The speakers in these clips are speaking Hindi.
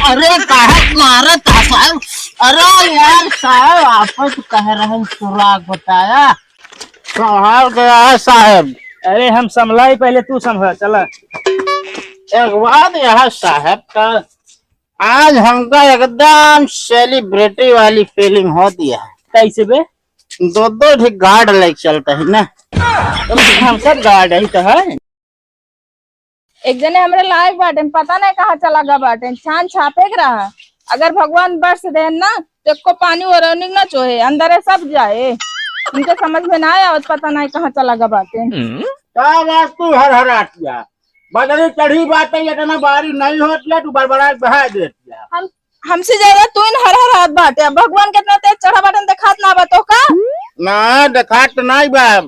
अरे काहे मारत था साहब? अरे यार साहब आपस कह रहे सुराग बताया संभाल गया है साहब। अरे हम संभला ही, पहले तू संभला। चला एक बात यह साहब का आज हमका एकदम सेलिब्रिटी वाली फीलिंग हो दिया है। कैसे बे? दो दो ठीक गार्ड लेके चलता है ना, हम सब गार्ड ही तो है। एक जने हमरे लायक बाटे, पता नहीं कहाँ चला गया बाटे, छान छापे रहा। अगर भगवान बरस दे ना तो को पानी और ना चोहे अंदर है सब जाए। उनके समझ में ना आया, पता नहीं कहाँ चला गया बाटे। क्या बात तू हर हर आटिया बदली चढ़ी बात है, इतना बारी नहीं होती तू बड़बड़ा बहा देतिया। हमसे ज्यादा तू इन हर हर हाथ बाटे। अब भगवान कितना तेज चढ़ा बाटन दिखात ना बातो का ना दिखात तो नहीं बा,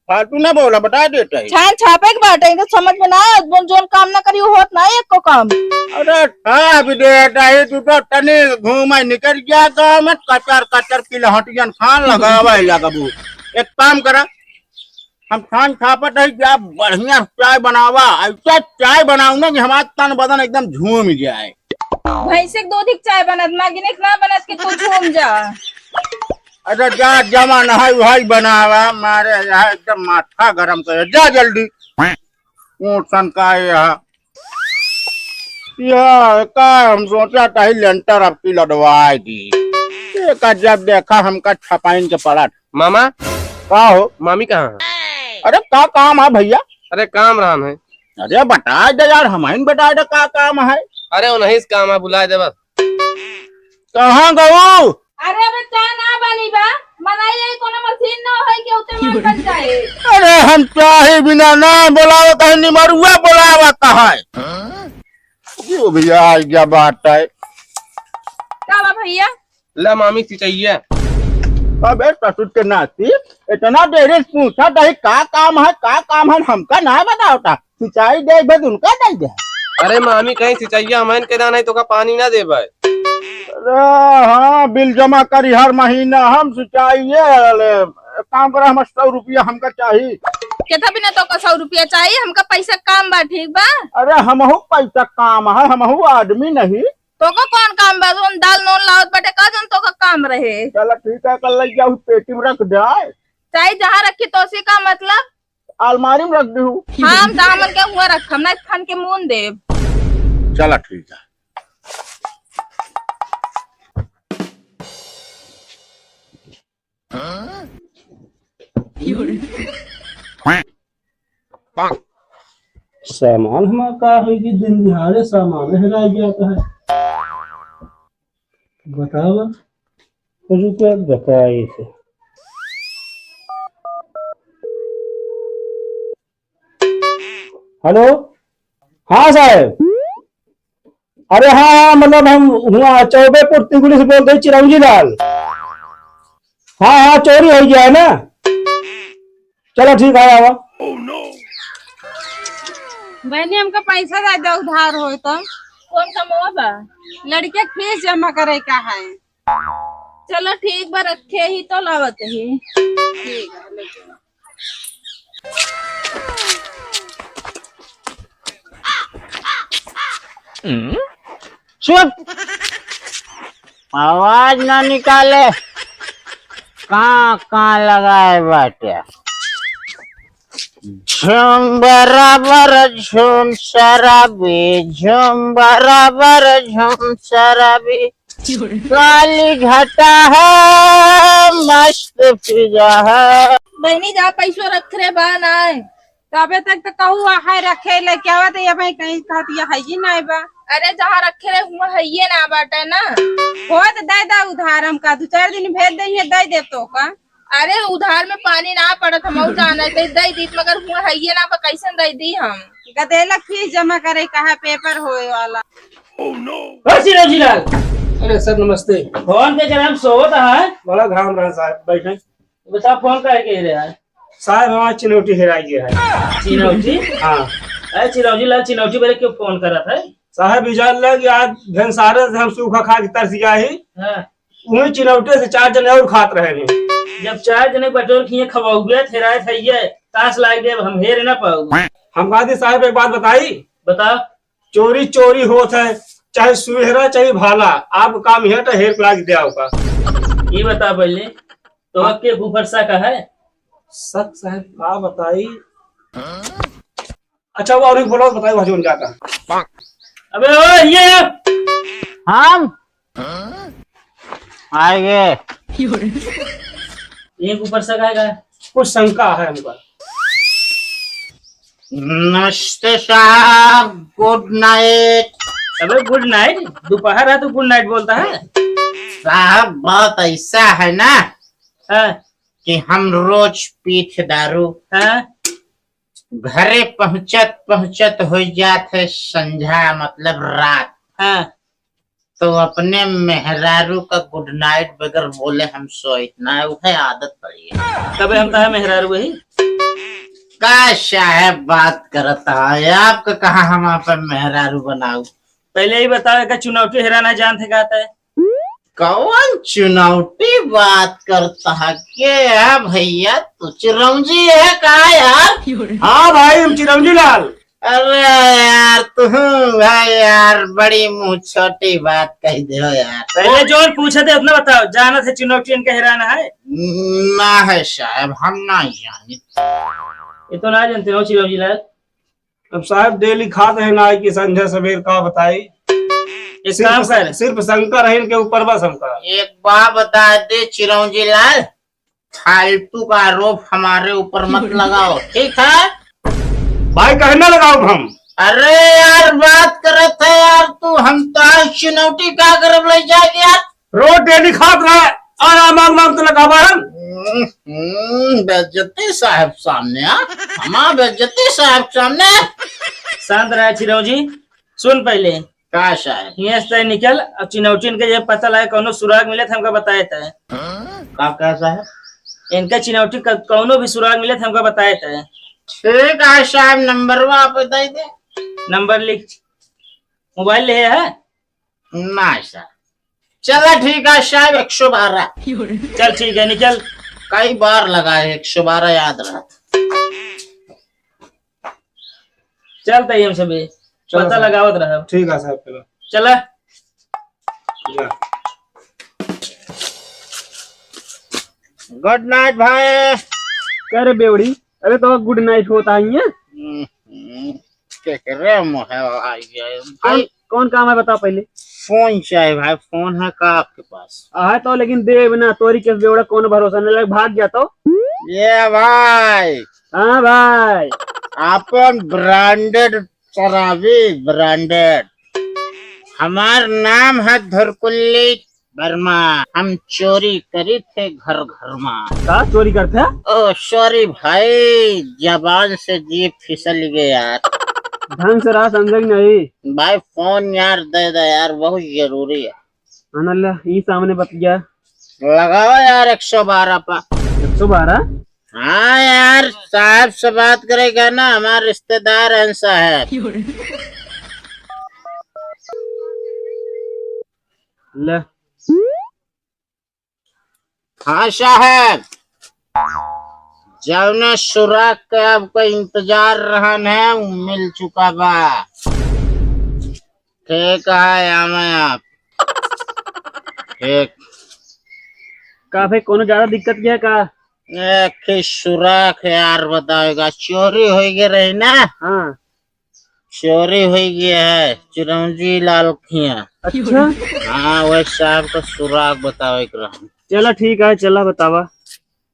फालतू ना बोला बता देता है। छान छापे के बाटे, इनके समझ में ना आया। जोन काम ना करी होत ना एक को काम। अरे हाँ बेटा है तू तो तने घूमा निकल गया गाँव में कचर कचर की लहटियन खान लगावा लगबू। एक काम करा, हम खान खापत है क्या बढ़िया चाय बनावा, ऐसा चाय बनाऊ ना कि हमारा तन बदन एकदम झूम जाए। भैंसे के दूध चाय बनत मागिने ना बनत कि तू झूम जा। अरे जा जमा नहाई वहाई बनावा, मारे यहाँ एकदम माथा गरम करे। जा जल्दी ऊँटन का यहाँ का हम सोचा था ही लेंटर अब की लड़वाई दी। जब देखा हमका छपाइन के पड़ा। मामा का हो मामी कहाँ है? अरे का काम है भैया? अरे काम राम है। अरे बता दे यार, हमारे बता दे का काम है। अरे वो नहीं काम है, बुलाए दे बस। कहाँ गऊ? अरे अबे चाय ना बनी बा, मनाई कोनो मशीन ना होई के उते मन बन जाए। अरे हम चाहे बिना ना बोलावा कहीं निमरुआ बोलावा कहाँ है? क्यों भैया क्या बात है? का बा भैया? ला मामी चाहिए। अबे ससुर के नाती इतना देर पूछा था का काम है, का काम है, हमका ना बताओ। सिंचाई दे बस उनका नहीं दे। अरे मामी कहीं सिंचाई हमें के नहीं तो का पानी ना दे भाई। अरे हाँ बिल जमा करी हर महीना हम सिंचाई काम करा। हम 100 रुपया हमका चाहिए। केथा बिना तो का 100 रुपया चाहिए हमका, पैसा काम बा ठीक बा। अरे हमहू पैसा काम है, हमहू आदमी नहीं। तो का कौन काम बा? जोन दाल नून लावत बटे का जोन तो का काम रहे। चलो ठीक है, कल लग जाऊ पेटी में रख दे। चाहे जहाँ रखी तो उसी का मतलब अलमारी में रख दू। हाँ हम जहाँ मन के हुआ रखम ना खान के मून देव। चलो ठीक है। सामान हमारा का है कि दिन दिहाड़े सामान हेरा जाता है। बताओ रुपया बताइए से। हेलो हाँ साहब। अरे हाँ मतलब हम हुआ चौबेपुर तिगुड़ी से बोल रहे चिरंजी लाल। हाँ हाँ चोरी हो गया है ना। चलो ठीक है आवा। बहनी हमका पैसा ज्यादा उधार हो तो कौन सा मोह बा? लड़के फीस जमा करे का है। चलो ठीक बा, रखे ही तो लावत ही। ठीक है ले चलो। चुप, आवाज ना निकाले। कहाँ लगाए बाटे? झूम बराबर झूम शराबी, झूम बराबर झूम शराबी। काली घटा है मस्त फिजा है। बहनी जा पैसो रख रे बा ना। तबे तक तो कहू है रखे ले क्या बात है भाई, कहीं कहती है ही नहीं बा। अरे जहाँ रखे रे हुआ है ये ना बाटे ना। हो तो दे दा उधार, हमका 2-4 दिन भेज देंगे दे दे तो का। अरे उधार में पानी ना पड़त, हम जाना दे दी मगर हुआ है ये ना बा, कैसे दे दी हम? गदेलक फीस जमा करे कहा पेपर होए वाला। चिरंजीलाल। अरे सर नमस्ते। फोन पे जरा सोवत है, बड़ा घाम रहा साहब, बैठे। बता फोन करके रहा है साहब हमारा चिनौटी हेरा गया है। चिनौटी? हाँ। अरे चिरंजीलाल चिनौटी वाले क्यों फोन करा था? साहब इजाजत लग आज घनसारे से हम सूखा खा के तरस गया ही। हाँ। वही चिनौटे से 4 जने और खात रहे हैं। जब 4 जने बटोर खिए खवाओगे थेराए थइए तास लाग दे, हम हेर ना पाऊ। हम कहते साहब एक बात बताई। बता। चोरी चोरी होत है, चाहे सुहेरा चाहे भाला, आपका काम है तो हेर लाग दिया होगा। ये बता पहले तो के गुफरसा का है। सच साहब का बताई। अच्छा वो और एक बोलो बताइए भाजी उनका का। अबे ओ ये हम आएंगे। ये गुफरसा का है। कुछ शंका है हमको। नमस्ते साहब, गुड नाइट। अबे गुड नाइट, दोपहर है तो गुड नाइट बोलता है। साहब बात ऐसा है ना हाँ कि हम रोज पीठ दारू हाँ घरे पहुंचत पहुंचत हो जाते संझा मतलब रात। हाँ तो अपने मेहरारू का गुड नाइट बगैर बोले हम सो इतना है आदत पड़ी है। कबे हम कहा मेहरारू वही। का साहब बात करता है आपका, कहा हम आप मेहरारू बनाऊ। पहले ही बताओ कि चुनौती हेराना जानते कहता है। कौन चुनौती बात करता है क्या भैया, तू चिरौंजी है का यार। हाँ भाई हम चिरंजी लाल। अरे यार तुम भाई यार बड़ी मुंह छोटी बात कह दो यार। पहले जो पूछे थे उतना बताओ, जाना थे चुनौती इनका हेराना है। ना है साहब, हम ना जाने। ये तो ना जानते हो चिरौजी लाल। अब साहब डेली खाते हैं ना कि संध्या सवेर का बताई। एक काम कर, सिर्फ शंकर है इनके ऊपर बस हमका। एक बात बता दे चिरौंजी लाल, फालतू का आरोप हमारे ऊपर मत लगाओ, ठीक है भाई कहने लगाओ हम। अरे यार बात करत है यार तू, हम तो आज चुनौती का करब ले जाके यार। रोज डेली खात रहे और मांग मांग तो लगावा हम। बेइज्जती साहब सामने, हमारा बेइज्जती साहब सामने। शांत रहा चिरौजी। सुन पहले का साहब यहाँ से निकल, अब चिनौटी इनका ये पता लगा कोनो सुराग मिले थे हमको बताए थे। का साहब इनका चिनौटी कोनो भी सुराग मिले थे हमको बताए थे। ठीक है साहब, नंबर आप बता दे। नंबर लिख, मोबाइल ले है। ना साहब चला ठीक है साहब, 112। चल ठीक है निकल। कई बार लगाए 112 याद रहा। चलता ही हम सभी चलो पता साहब। लगावत रहा। ठीक है साहब चलो। चला जा। गुड नाइट भाई। करे बेवड़ी, अरे तो गुड नाइट होता है। क्या कर रहे हो भाई? कौन काम है बताओ पहले। फोन चाहिए भाई, फोन है का आपके पास? है तो लेकिन देव ना तोरी के बेवड़ा कौन भरोसा नहीं लग भाग गया तो। ये भाई हाँ भाई अपन ब्रांडेड शराबी, ब्रांडेड। हमार नाम है धुरकुल्ली वर्मा। हम चोरी करी थे घर घर में। का चोरी करते हैं? ओ सॉरी भाई, जबान से जीभ फिसल गए यार। ढंग से रहा समझ नहीं भाई फोन यार दे दे यार, बहुत जरूरी है। अल्लाह ये सामने बत गया। लगाओ यार 112 पर। 112। हाँ यार साहब से बात करेगा ना, हमारे रिश्तेदार हैं साहब। ले हाँ साहब, जौने सुराग के आपको इंतजार रहन है वो मिल चुका बा। ठीक है हमें आप ठीक। काफी कोनो ज्यादा दिक्कत क्या है का? एक ही सुराग यार बताएगा, चोरी हो गई रही ना। हाँ चोरी हो गया है चिरंजी लाल खिया। अच्छा हाँ वही साहब का सुराग बताओ। चला ठीक है, चला बतावा।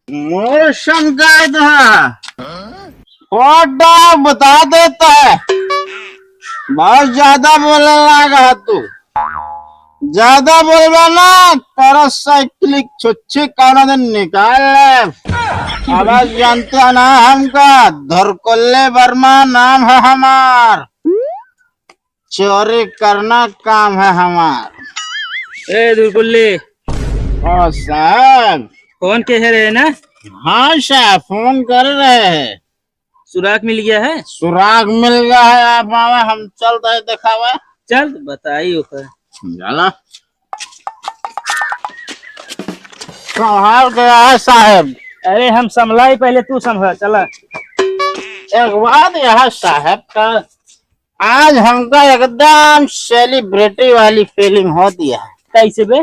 मौसम गायद है, फोटो बता देता है। बहुत ज्यादा बोलने लगा तू, ज्यादा बोलबा ना तेरा साइकिल छुच्छी काना दिन निकाल ले। अब जानते ना हमका, धुरकुल्ली वर्मा नाम है हमार। चोरी करना काम है हमार। ए दुर्गुल्ली ओ साहब फोन के है रहे ना? हाँ साहब फोन कर रहे हैं। सुराग मिल गया है? सुराग मिल गया है, आप आवे हम चलते हैं दिखावे। चल बताइए ऊपर। चला संभाल गया है साहब। अरे हम संभला ही, पहले तू संभल। चला एक बात यह साहब का, आज हमका एकदम सेलिब्रिटी वाली फीलिंग होती है। कैसे बे?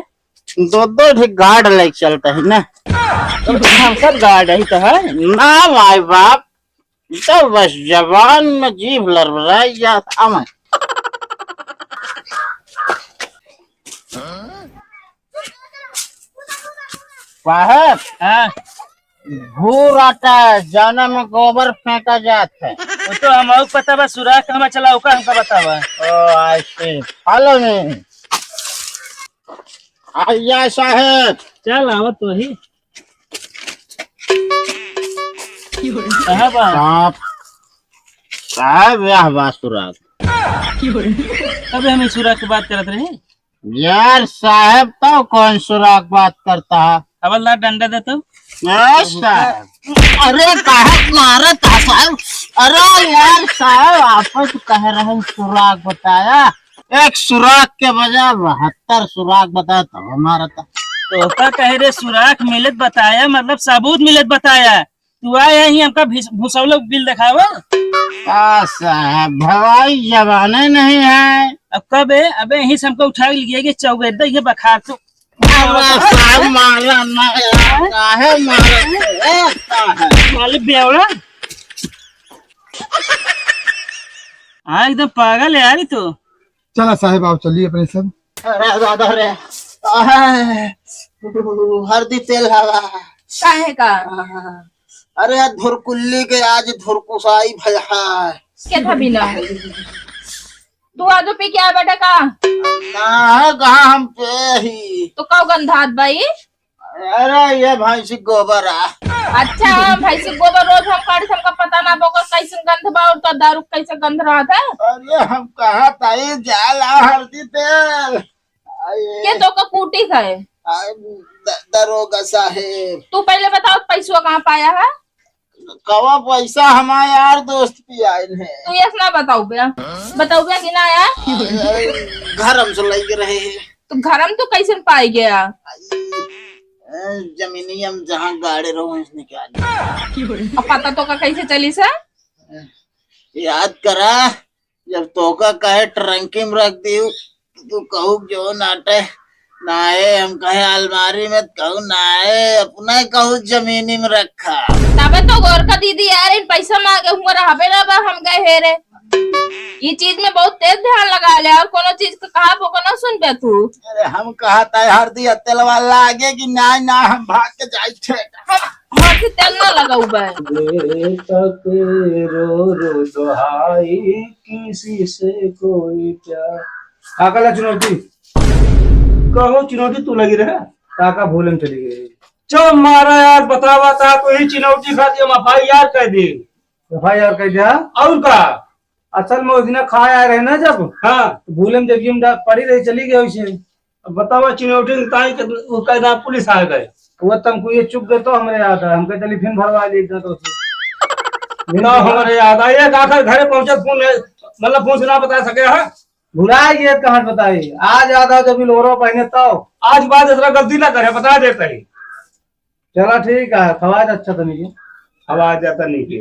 दो दो ठीक गार्ड लाइक चलता है ना। हम सब गार्ड ही तो है। ना माई बाप, तो बस जबान में जीभ लड़बड़ाई जाता मैं। साहब, हाँ भूर आता है, जाना में गोबर फेंका जाता है। वो तो हम पता बा, सुराख कहाँ चला होगा हमका बतावा। Oh, I see. Follow me. आइया साहब। चल आवत तो ही। कहाँ बा? साहब, साहब यह बासुराग। कब हम इस सुराख की बात करत रहे? यार साहब तो कौन सुराग बात करता है? हवलदार डंडा दे तो। साहब, अरे कहा मारा था साहब? अरे यार साहब, आप तो कह रहे हैं सुराग बताया, एक सुराग के बजाय 72 सुराग बताया तो हमारा था। तो का कहे रे सुराख मिलत बताया, मतलब सबूत मिलत बताया। तू आया ही हमका भूसौलो बिल दिखावा। साहब भवाई जमाने नहीं है। अब कब है? अबे यहीं से हमको उठा लिया कि चौगेदा ये बखार तो साहब मारा ना यार, काहे मारा? मालिक बेवड़ा। हाँ एकदम पागल है यार ये तो। चला साहेब आप चलिए अपने सब। अरे दादा रे, हल्दी तेल हवा। काहे का? अरे धुरकुल्ली के आज धुरकुसाई भया। क्या था बिना? तू आजो पी क्या बेटा का? ना कहा हम पे ही। तो कौ गंधात भाई? अरे ये भैंसी गोबर है। अच्छा भाई से गोबर रोज हम काढ़ी, हमका पता ना बोकर कैसे गंध बा और तो दारू कैसे गंध रहा था। अरे हम कहा था ये जाला हल्दी तेल। ये तो का कूटी है। दरोगा साहेब, तू पहले बताओ पैसा कहाँ पाया है? कवा पैसा हमारे यार दोस्त भी आए हैं। तू ये ना बताओ भैया, बताओ भैया कि ना आया? घर हम से लग रहे हैं। तो घर हम तो कैसे पाई गया? जमीनी हम जहाँ गाड़े रहो निकाल। अब पता तो का कैसे चली सा? याद करा जब तोका कहे ट्रंकी में रख दी, तू कहू जो नाटे नाए, हम कहे अलमारी में कहू नाए, अपना कहू जमीनी में रखा। तबे तो गौर का दीदी यार इन पैसा मांगे हुआ रहा बेला हम गए हेरे। ये चीज में बहुत तेज ध्यान लगा ले और कोनो चीज का कहा वो ना सुन पे तू। अरे हम कहा था हल्दी तेल वाला आगे कि ना ना हम भाग के जाए थे। हल्दी तेल ना लगाऊ बे। तक रो रो दुहाई किसी से कोई प्यार। काका चुनौती कहो चुनौती तू लगी रहे। काका भूलन चली गई। चो मारा यार, बतावा था तो ही चुनौती खाती हम FIR कर दी। FIR कर दिया। और का असल में उस दिन खाए आए रहे ना जब, हाँ तो भूलन जब पड़ी रही चली गई उसे। बतावा चुनौती ताई उसका नाम पुलिस आ गए। वो तुमको ये चुप गए तो हमें याद है, हमके चली फिर भरवा ली इतना तो ना हमारे याद आए आखिर घरे पहुंचे फोन मतलब फोन से ना बता सके है। भुला गए कहाँ बताई। आज याद आओ जब लोरो पहने तो आज बाद इतना गलती ना करे, बता देता ही। चला ठीक है, खवाज अच्छा तो नहीं आवाज आता नहीं की।